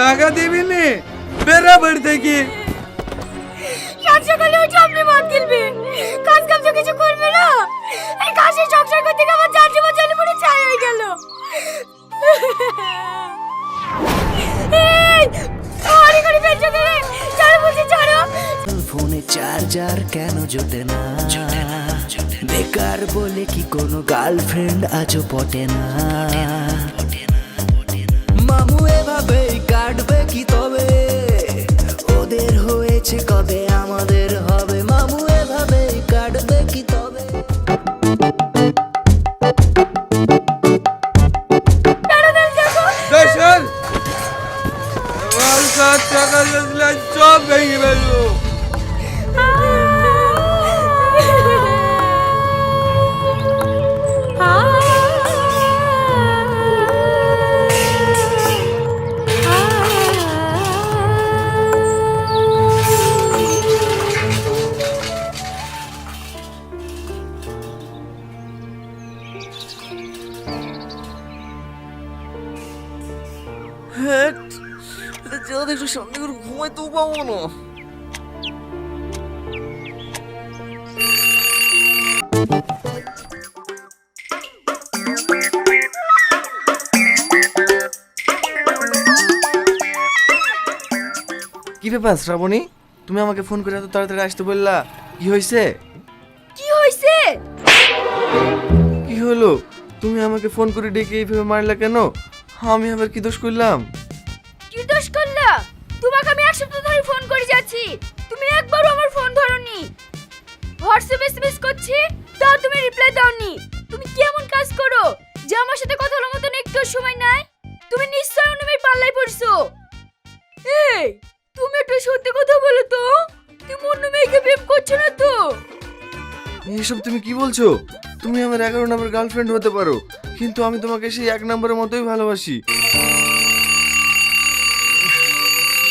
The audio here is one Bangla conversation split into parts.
টাকা দিবি নি বেড়া বাড়ি থেকে। সাত সকালে উঠে আপনি মদ গিলবে, কাজ কাম তো কিছু করবে না। এই কাজে সংসার করতে গিয়ে আমার চার জীবন জলে পড়ে ছাই হয়ে গেল। এই আরে করে বেঁচে গেলে ছাড়ো বলছি ছাড়ো। ফোনে চার্জার কেন জোটে না, বেকার বলে কি কোনো গার্লফ্রেন্ড আজও পটে না। মামু এভাবেই কাটবে কি তবে, ওদের হয়েছে কবে আমাদের হবে। মামু এভাবেই কাটবে কি তবে। টাকা সব ভেঙে ফেলবো। যদি একটু সন্ধে করে ঘুমাইতেও পাবো না। কি ব্যাপার শ্রাবণী, তুমি আমাকে ফোন করে এত তাড়াতাড়ি আসতে বললা, কি হয়েছে? কি হয়েছে? কি হলো? তুমি আমাকে ফোন করে ডেকে এইভাবে মারলা কেন? আমি আবার কি দোষ করলাম? কি দোষ করলা? তোমাকে আমি এক সপ্তাহ ধরে ফোন করে যাচ্ছি, তুমি একবারও আমার ফোন ধরোনি। হোয়াটসঅ্যাপে এসএমএস করছি, তাও তুমি রিপ্লাই দাওনি। তুমি কি এমন কাজ করো যে আমার সাথে কথা বলার মতন একটু সময় নাই? তুমি নিশ্চয়ই অন্যমের পাল্লায় পড়ছো। এই তুমি একটু সত্যি কথা বলো তো, তুমি অন্য মেয়েকে প্রেম করছো না তো? এসব তুমি কি বলছো? তুমি আমার 11 নম্বর গার্লফ্রেন্ড হতে পারো, কিন্তু আমি তোমাকে সেই 1 নম্বরের মতোই ভালোবাসি।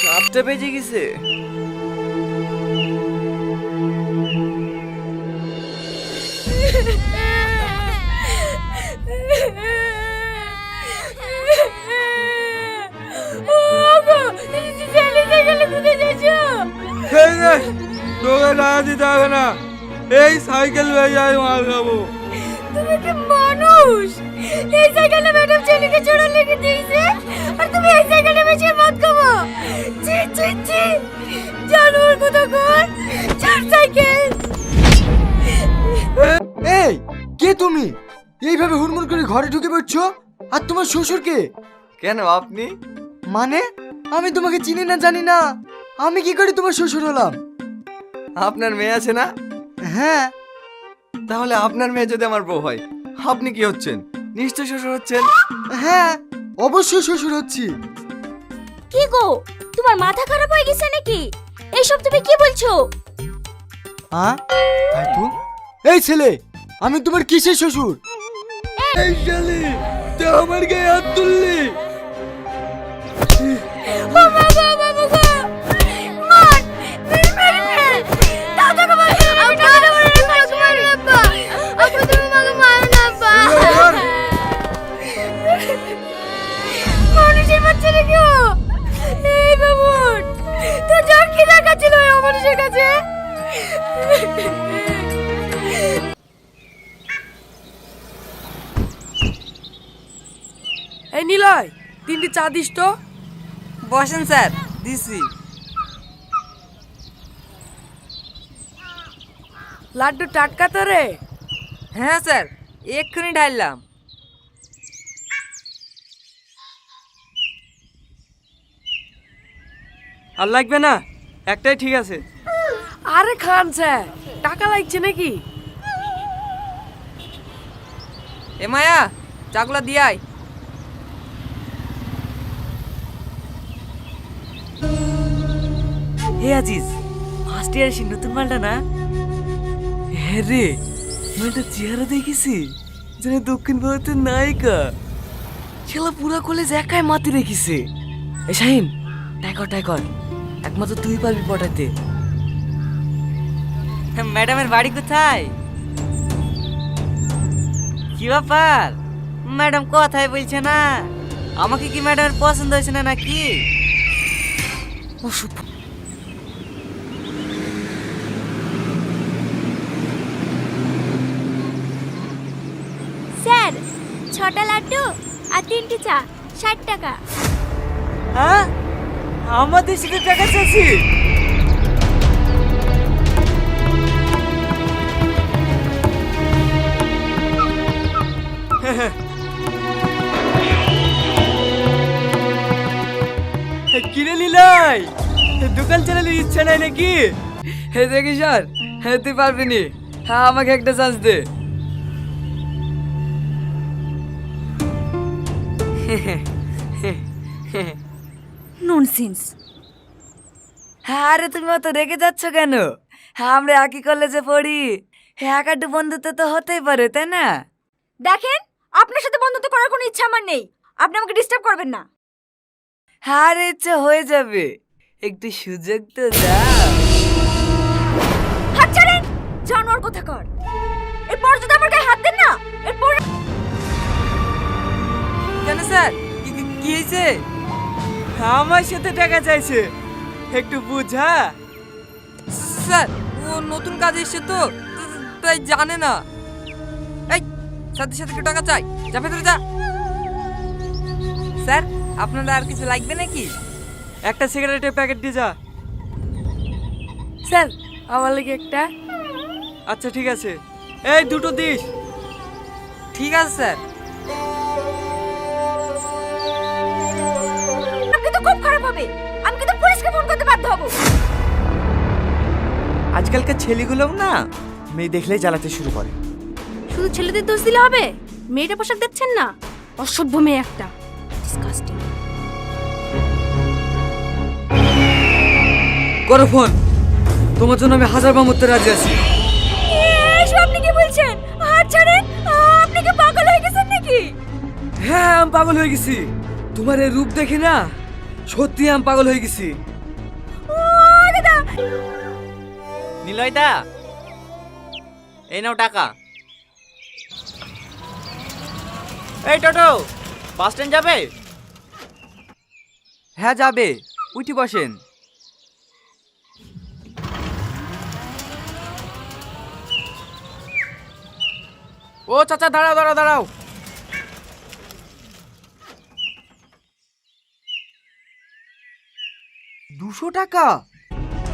7টা বেজে গেছে। তোকে টাকা দিতে হবে না, এই সাইকেল হয়ে যায় মাল খাবো। তুমি কি মানুষ? এই সাইকেলে ম্যাডাম ছেলেকে চড়া লেগে দিয়েছে আর তুমি এই সাইকেলে বসে মদ খাবো? ছি ছি ছি, জানোয়ার কোথাকার, চার সাইকেল। এই কে তুমি? এইভাবে হুড়মুড় করে ঘরে ঢুকে পড়ছো? আর তোমার শ্বশুর কে? কেন আপনি? মানে আমি তোমাকে চিনি না জানি না, আমি কি করে তোমার শ্বশুর হলাম? আপনার মেয়ে আছে না? হ্যাঁ। তাহলে আপনার মেয়ে যদি আমার বউ হয়, আপনি কি হচ্ছেন? নিশ্চয় শ্বশুর হচ্ছেন। হ্যাঁ অবশ্যই শ্বশুর হচ্ছি। কি গো, তোমার মাথা খারাপ হয়ে গেছে নাকি? এইসব তুমি কি বলছো? হ্যাঁ তাই তো। এই ছেলে, আমি তোমার কিসের শ্বশুর? এই শালি তুই আমার গায়ে হাত তুললি। ও মা গো, বাবা গো, মার, মেরে মেরে মেরে, দাদা গো মার, আমি টাকা মারি না, মাকে মারি না আব্বা, আব্বা তুমি মাকে মারো না আব্বা। মানুষের বাচ্চা নাকি ও? এই বাবুর, তোর যার কি দরকার ছিল ওই মানুষের কাছে? এই নিলয়, 3টি চা দিস তো। বসেন স্যার, দিছি। লাড্ডু টাটকা তো রে? হ্যাঁ স্যার, এক্ষুনি ঢাললাম। আর লাগবে না, একটাই ঠিক আছে। আরে খান স্যার, টাকা লাগছে নাকি? এ মায়া, চাগুলা দিয়াই। হে আজিজ, ফার্স্ট ইয়ার এসে নতুন মালটা না? হ্যাঁ রে, মালটা চেহারা দেখেছি যেন দক্ষিণ ভারতের নায়িকা। ছেলা পুরা কলেজ একাই মাতি রেখেছে। এ শাহিন, টাইকর একমাত্র তুই পারবি পটাতে। ম্যাডামের বাড়ি কোথায়? কি ব্যাপার, ম্যাডাম কথাই বলছে না? আমাকে কি ম্যাডামের পছন্দ হয়েছে না নাকি? অসভ্য। স্যার 6টা লাড্ডু আর 3টি চা 60 টাকা। হ্যাঁ, আমাদের সাথে টাকা চাইছি। কিনে নিলাই, দোকান চালানোর ইচ্ছা নাই নাকি? হে দেখি স্যার, হ্যাঁ তুই পারবি নি, হ্যাঁ আমাকে একটা চান্স দে। ননসেন্স। হ্যাঁ, আরে তুমি অত রেগে যাচ্ছ কেন? হ্যাঁ, আমরা একই কলেজে পড়ি, হ্যাঁ একাটু বন্ধুত্ব তো হতেই পারে, তাই না? দেখেন, আপনার সাথে বন্ধুত্ব করার কোনো ইচ্ছা আমার নেই। আপনি আমাকে ডিস্টার্ব করবেন না। হ্যাঁ, আরে ইচ্ছা হয়ে যাবে, একটু সুযোগ তো দাও। হাত ছাড়েন, জানোয়ার কোথাকার। এরপর যদি আমার গায়ে হাত দেন না, এরপর কেন স্যার, কি হয়েছে? আমার সাথে টাকা চাইছে, একটু বুঝা। স্যার, ও নতুন কাজে এসছে তো, তাই জানে না। এই সাথে সাথে কি টাকা চাই? যা ভেতরে যা। স্যার, আপনারা আর কিছু লাগবে নাকি? একটা সিগারেটের প্যাকেট দিয়ে যা। স্যার, আমার লাগে একটা। আচ্ছা ঠিক আছে, এই দুটো দিস। ঠিক আছে স্যার। কিন্তু খুব খারাপ হবে। আমি কিন্তু পুলিশকে ফোন করতে বাধ্য হব। আজকালকার ছেলেগুলোও না মেয়ে দেখলেই জ্বালাতে শুরু করে। শুধু ছেলেদের দোষ দিলে হবে? মেয়েটা পোশাক দেখছেন না, অসভ্য মেয়ে একটা। ডিসকাস্টিং। করো ফোন, তোমার জন্য আমি 1000 বার মরতে রাজি আছি। এসব আপনি কি বলছেন? হাত ছাড়েন, আপনি কি পাগল হয়ে গেছেন নাকি? হ্যাঁ, আমি পাগল হয়ে গেছি। তোমার এই রূপ দেখে না, সত্যি আমি পাগল হয়ে গেছি। ও দাদা, নিলয়দা, এই নাও টাকা। এই টোটো, বাস স্ট্যান্ড যাবে? হ্যাঁ যাবে, উঠি বসেন। ও চাচা, দাঁড়াও দাঁড়াও দাঁড়াও। 200 টাকা?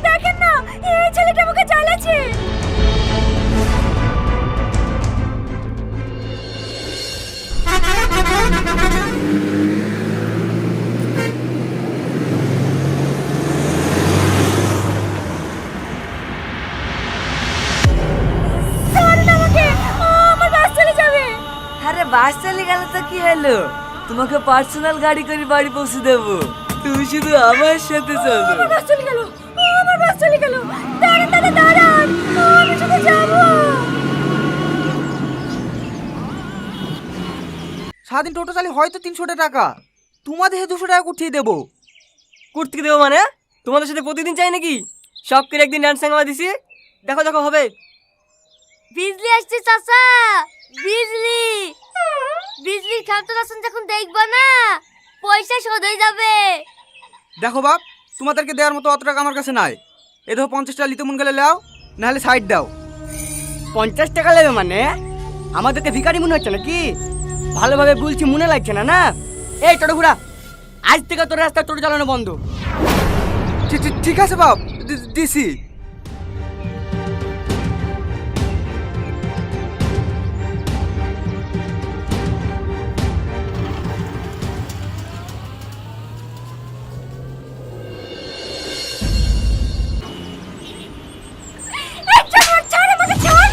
দেখেন না, এই ছেলেটা আমাকে জ্বালাচ্ছে। ছাড়ুন আমাকে, আমার বাস চলে যাবে। আরে বাস চলে গেল তো কি হলো? তোমাকে পার্সোনাল গাড়ি করে বাড়ি পৌঁছে দেবো, তুমি শুধু আমার সাথে চলো। আমার বাস চলে গেল, আমার বাস চলে গেল। দাঁড়ান দাদা, দাঁড়ান, আমি সাথে যাবো। সারাদিন টোটো চালি হয়তো 300 টাকা, তোমাদের 200 টাকা উঠিয়ে দেবো। কুর্তি দেবো মানে? তোমাদের সাথে প্রতিদিন চাই নাকি? সব করে একদিন ডান্স সাংমা দিছি, দেখো দেখো হবে। বিজলি আসছে চাচা, বিজলি। বিজলির ক্যালকুলেশন যখন দেখবা না, পয়সা শোধ হয়ে যাবে। দেখো বাপ, তোমাদেরকে দেওয়ার মতো অত টাকা আমার কাছে নাই। এ ধরো 50 টাকা লিতে মন গেলে লাও, নাহলে সাইড দাও। 50 টাকা নেবে মানে? আমাদেরকে ভিখারি মনে হচ্ছে নাকি? ভালোভাবে বলছি, মনে লাগছে না না? এই টোটো ঘুরা, আজ থেকে তোর রাস্তায় টোটো চালানো বন্ধ। ঠিক আছে বাপ, দিছি। ছাড় আমাকে, ছাড়।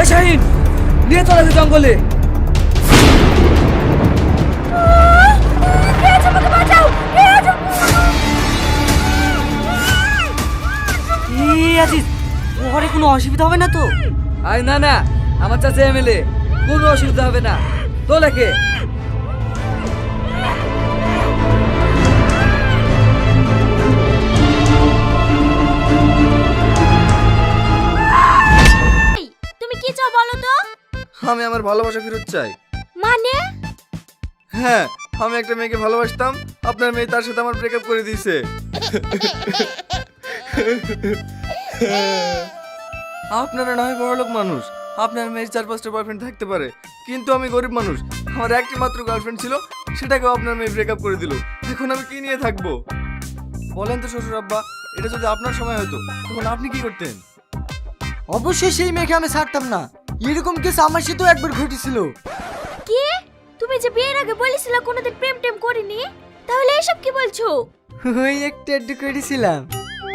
এ শাহিন, নিয়ে চলে গেছে জঙ্গলে। আমাকে বাঁচাও। আজিজ, ওখানে কোনো অসুবিধা হবে না তো? আরে না না, আমার চাচা এমএলএ, কোনো অসুবিধা হবে না। তো লেখে তুমি কি চাও বলো তো? আমি আমার ভালোবাসা ফেরত চাই। মানে হ্যাঁ, আমি একটা মেয়েকে ভালোবাসতাম, আপনার মেয়ে তার সাথে আমার ব্রেকআপ করে দিয়েছে। আপনারা না হয় বড়লোক মানুষ, আপনার মেয়ের 4-5টা বয়ফ্রেন্ড থাকতে পারে, কিন্তু আমি গরিব মানুষ, আমার একটি মাত্র গার্লফ্রেন্ড ছিল, সেটাকেও আপনার মেয়ে ব্রেকআপ করে দিল। এখন আমি কি নিয়ে থাকবো বলেন তো শ্বশুর আব্বা? এটা যদি আপনার সময় হতো তখন আপনি কি করতেন? অবশ্যই সেই মেয়েকে আমি ছাড়তাম না। এরকম কেস আমার সাথেও একবার ঘটেছিল। কি তুমি যে বিয়ের আগে বলেছিলে কোনোদিন প্রেম টেম করিনি, তাহলে এসব কি বলছো? ওই একটু একটু করেছিলাম।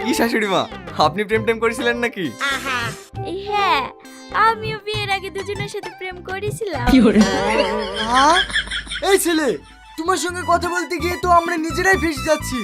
কি শাশুড়ি মা, আপনি প্রেম টেম করেছিলেন নাকি? হ্যাঁ, আমিও বিয়ের আগে দুজনের সাথে প্রেম করেছিলাম। হ্যাঁ? এই ছেলে, তোমার সঙ্গে কথা বলতে গিয়ে তো আমরা নিজেরাই ফেসে যাচ্ছি।